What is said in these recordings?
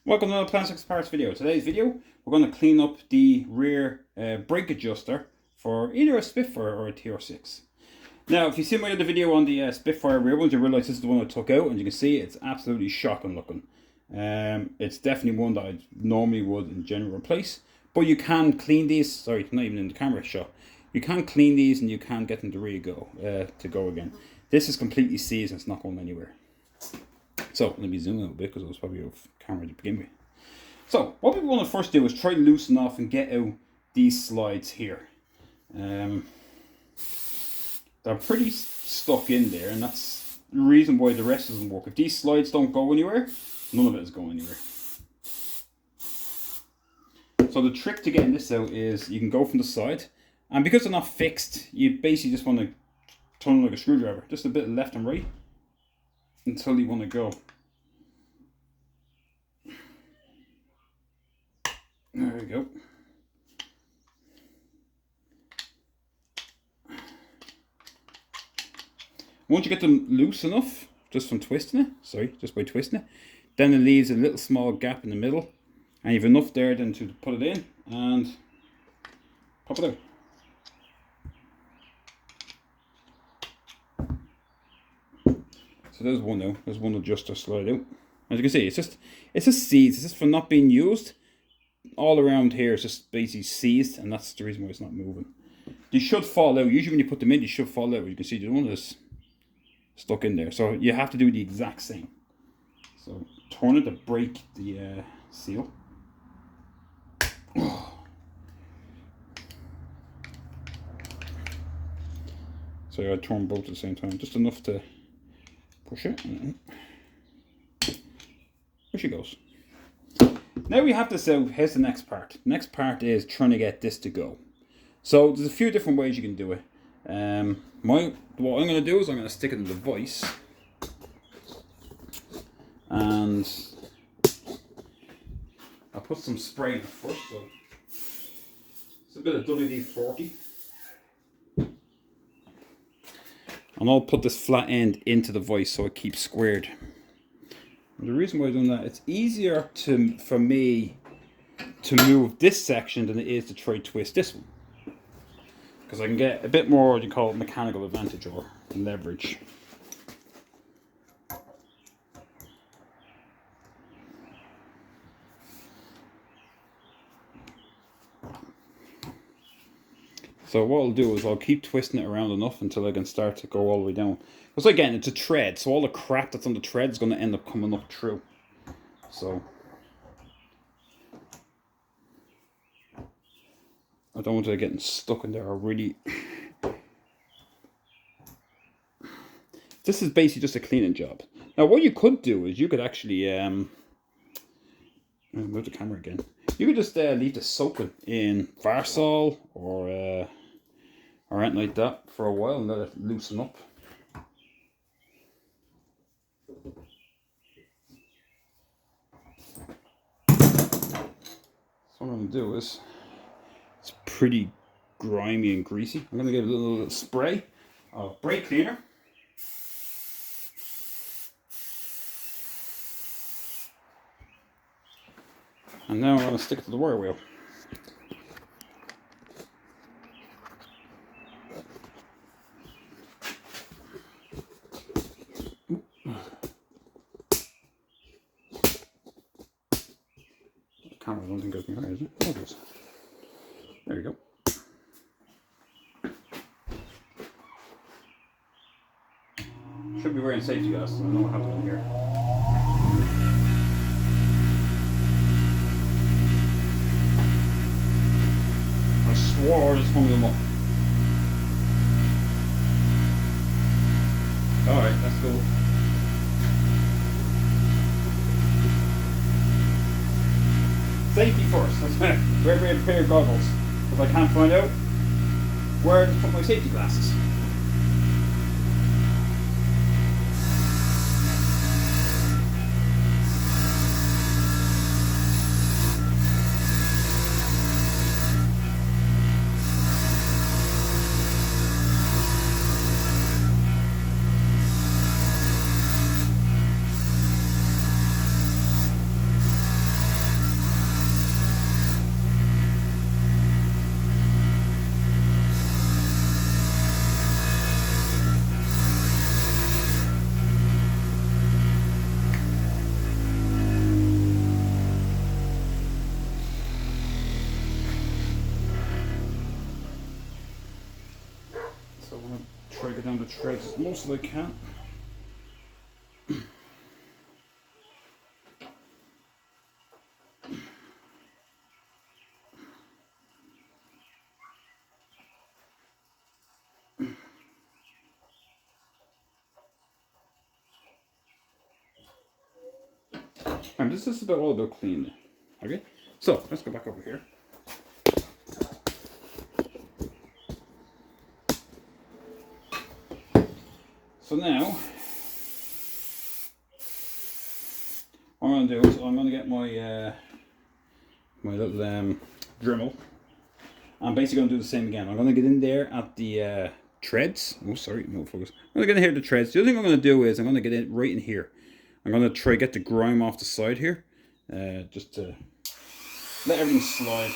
Welcome to another Plan 6 Parts video. Today's video, we're going to clean up the rear brake adjuster for either a Spitfire or a tr6. Now, if you see my other video on the Spitfire rear ones, you realise this is the one I took out, and you can see it's absolutely shocking looking. It's definitely one that I normally would in general replace, but you can clean these. Sorry, not even in the camera shot. You can clean these and you can get them to go again. This is completely seized and it's not going anywhere. So let me zoom out a bit because I was probably off camera to begin with. So what we want to first do is try to loosen off and get out these slides here. They're pretty stuck in there, and that's the reason why the rest doesn't work. If these slides don't go anywhere, none of it is going anywhere. So the trick to getting this out is you can go from the side, and because they're not fixed, you basically just want to turn them like a screwdriver, just a bit left and right until you want to go. There we go. Once you get them loose enough, just from twisting it, just by twisting it, then it leaves a little small gap in the middle, and you have enough there then to put it in and pop it out. So there's one now. There's one adjuster slide out. As you can see, it's just seized. It's just from not being used. All around here is just basically seized, and that's the reason why it's not moving. They should fall out. Usually when you put them in, they should fall out. You can see the one is stuck in there. So you have to do the exact same. So turn it to break the seal. So I turn both at the same time, just enough to push it. There she goes. Now we have this out. Here's the next part. The next part is trying to get this to go. So there's a few different ways you can do it. What I'm going to do is I'm going to stick it in the vise, and I'll put some spray in it first. So it's a bit of WD-40. And I'll put this flat end into the vise so it keeps squared. And the reason why I'm doing that, it's easier for me to move this section than it is to try to twist this one. Because I can get a bit more, what you call it, mechanical advantage or leverage. So what I'll do is I'll keep twisting it around enough until I can start to go all the way down. Because again, it's a thread, so all the crap that's on the thread is going to end up coming up through. So I don't want it getting stuck in there or really. This is basically just a cleaning job. Now what you could do is you could actually move the camera again. You could just leave this soaking in Varsol or anything like that for a while and let it loosen up. So what I'm going to do is, it's pretty grimy and greasy. I'm going to give it a little spray of brake cleaner. And now I'm going to stick it to the wire wheel. The camera, I don't think goes me higher, is it? Oh, it does. There you go. Should be wearing safety glasses, so I know what happened in here. I swore I just hung them up. Alright, that's cool. Safety first, that's right. Wear a pair of goggles. If I can't find out where to put my safety glasses. down the threads as most as I can. And this is all about clean. Okay, so let's go back over here. So now, what I'm going to do is I'm going to get my my little Dremel. I'm basically going to do the same again. I'm going to get in there at the threads. Oh, sorry, no focus. I'm going to get in here at the threads. The other thing I'm going to do is I'm going to get in right in here. I'm going to try get the grime off the side here, just to let everything slide.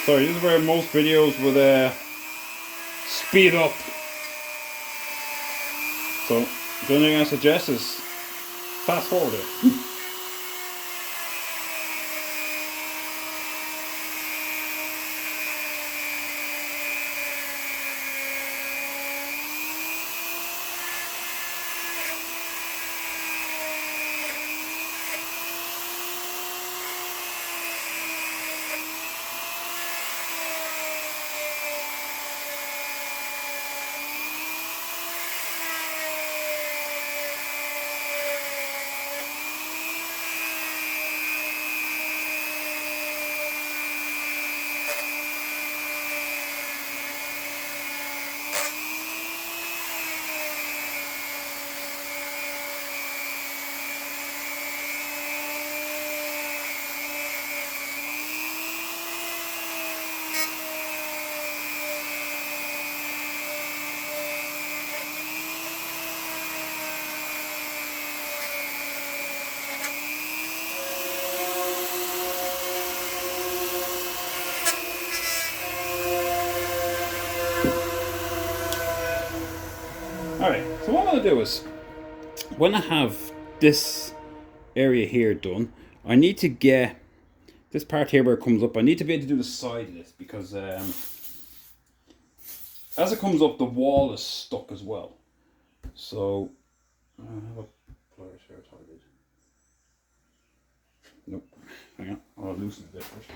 Sorry, this is where most videos would speed up. So the only thing I suggest is fast forward it. Alright, so what I'm going to do is, when I have this area here done, I need to get this part here where it comes up. I need to be able to do the side of this because as it comes up, the wall is stuck as well. So, I have a pliers here, that's how I did. Nope, hang on, I'll loosen it first.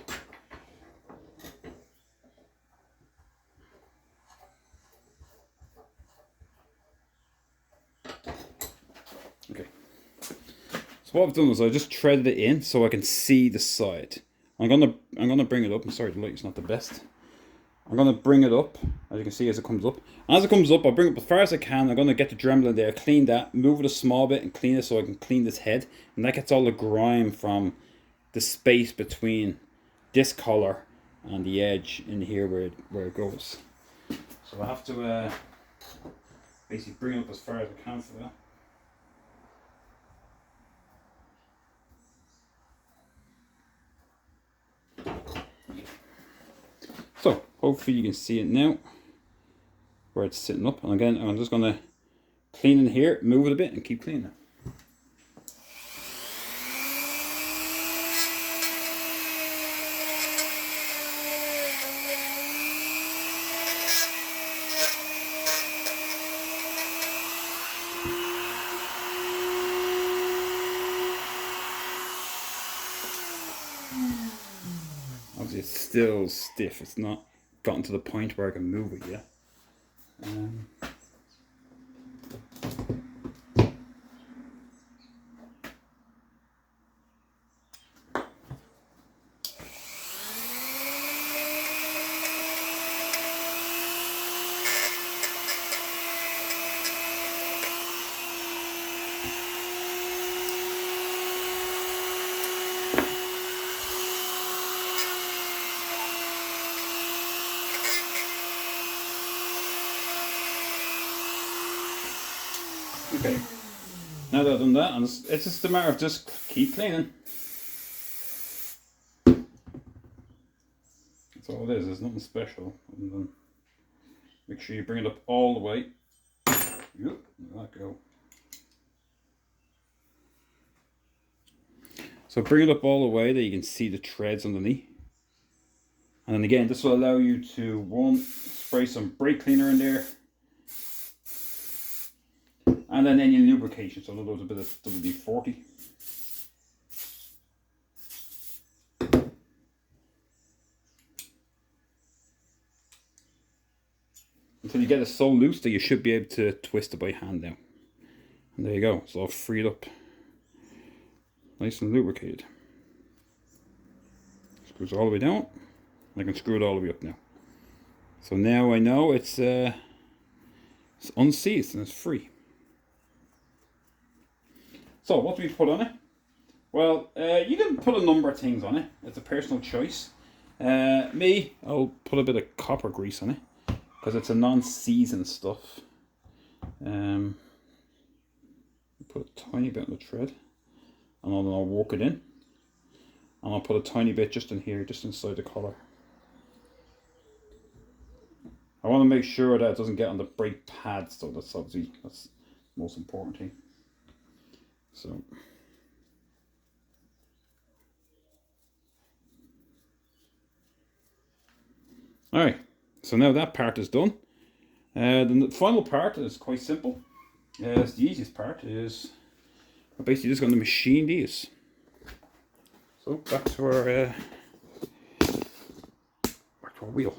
Okay. So what I've done is I just threaded it in so I can see the side. I'm gonna bring it up. I'm sorry, the light's not the best. I'm gonna bring it up, as you can see, as it comes up. As it comes up, I'll bring it up as far as I can. I'm gonna get the Dremel in there, clean that, move it a small bit, and clean it so I can clean this head, and that gets all the grime from the space between this collar and the edge in here where it goes. So I have to basically bring it up as far as I can for that. So, hopefully you can see it now, where it's sitting up. And again, I'm just going to clean in here, move it a bit, and keep cleaning it. Obviously it's still stiff, it's not gotten to the point where I can move it yet. Okay, now that I've done that, and it's just a matter of just keep cleaning. That's all it is. There's nothing special. And then make sure you bring it up all the way. Yep, let that go. So bring it up all the way that you can see the threads underneath. And then again, this will allow you to, one, spray some brake cleaner in there. And then any lubrication, so in other words, a bit of WD-40. Until you get it so loose that you should be able to twist it by hand now. And there you go, it's all freed up. Nice and lubricated. Screws all the way down. I can screw it all the way up now. So now I know it's unseized and it's free. So what do we put on it? Well, you can put a number of things on it. It's a personal choice. I'll put a bit of copper grease on it because it's a non-seasoned stuff. Put a tiny bit on the thread, and then I'll work it in. And I'll put a tiny bit just in here, just inside the collar. I want to make sure that it doesn't get on the brake pads, so that's obviously the most important thing. So alright, so now that part is done. The final part is quite simple. It's the easiest part. Is we're basically just going to machine these. So back to our wheel.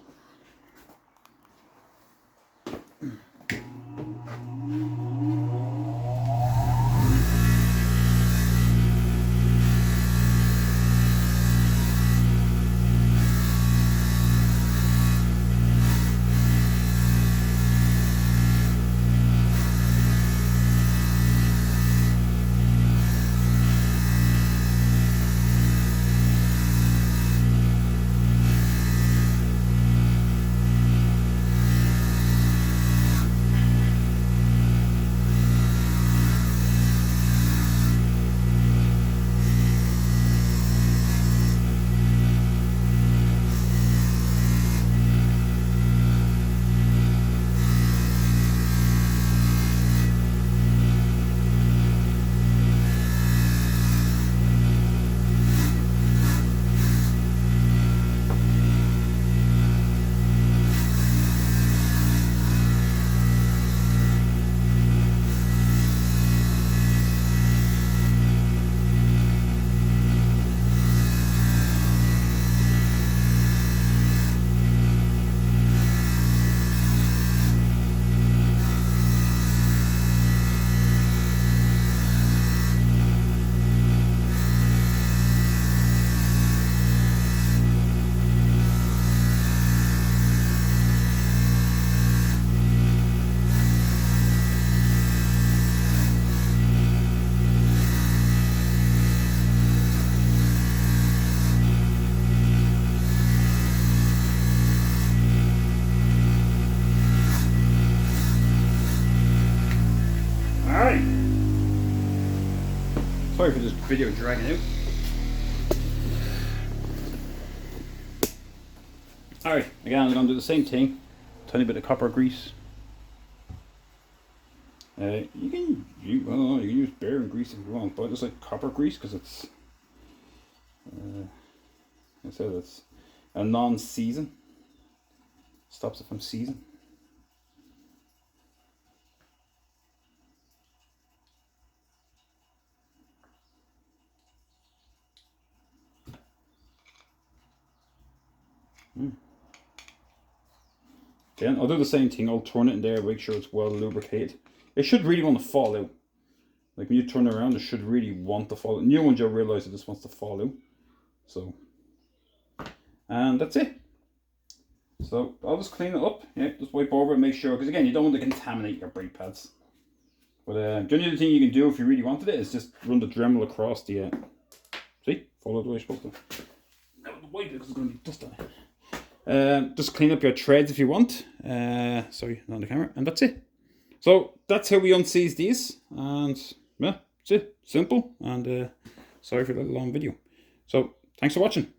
Sorry for this video dragging out. Alright, again I'm going to do the same thing. Tiny bit of copper grease. You can use bearing grease if you want, but I just like copper grease because it's I said it's a non-season. Stops it from seizing. Again, I'll do the same thing. I'll turn it in there, make sure it's well lubricated. It should really want to fall out. Like when you turn it around, it should really want to fall out. New ones, you'll realize it just wants to fall out. So, and that's it. So I'll just clean it up. Yeah, just wipe over it, make sure, because again, you don't want to contaminate your brake pads. But the only other thing you can do if you really wanted it is just run the Dremel across the. See, follow the way you're supposed to. No, the white because there's going to be dust on it. Just clean up your threads if you want. Sorry, not on the camera. And that's it. So that's how we unseize these. And yeah, that's it. Simple. And sorry for the long video. So thanks for watching.